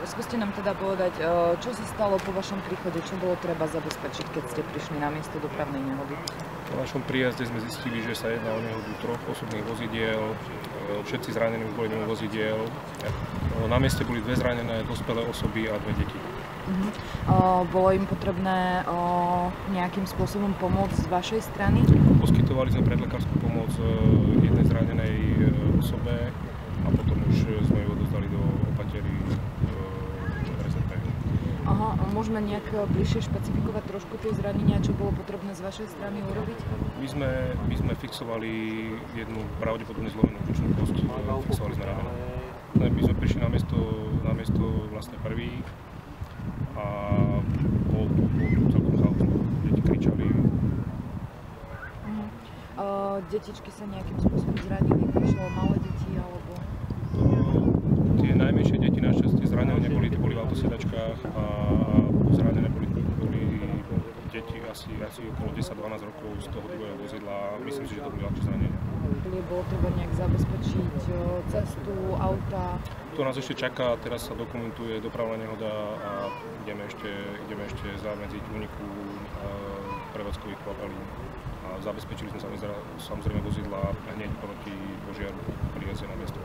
skúste nám teda povedať, čo sa stalo po vašom príchode, čo bolo treba zabezpečiť, keď ste prišli na miesto dopravnej nehody? Po našom príjazde sme zistili, že sa jedná o nehodu 3 osobných vozidiel, všetci zranení už boli mimo vozidiel. Na mieste boli 2 zranené dospelé osoby a 2 deti. Bolo im potrebné nejakým spôsobom pomôcť z vašej strany? Poskytovali sme predlekárskú pomoc jednej zranenej osobe a potom už sme ju odozdali do opatery RZP. Aha, a môžeme nejak bližšie špecifikovať trošku tie zranenia, čo bolo potrebné z vašej strany urobiť? My sme fixovali jednu pravdepodobne zlomenú ručnú kosť, fixovali sme rameno. My sme prišli na miesto vlastne prvý a bol tu celkom chaos. Deti kričali. Detičky sa nejakým spôsobom zranili, prišlo malé deti alebo... Tie najmenšie deti našťastie zranené neboli, boli v autosedačkách a zranené boli deti asi okolo 10-12 rokov z toho druhého vozidla. Myslím si, že to boli ľahšie zranenia. Bolo treba nejak zabezpečiť cestu, auta? To nás ešte čaká, teraz sa dokumentuje dopravná nehoda a ideme ešte zamedziť úniku prevádzkových kvapalín. A zabezpečili sme samozrejme vozidla hneď proti požiaru pri jazde na miesto.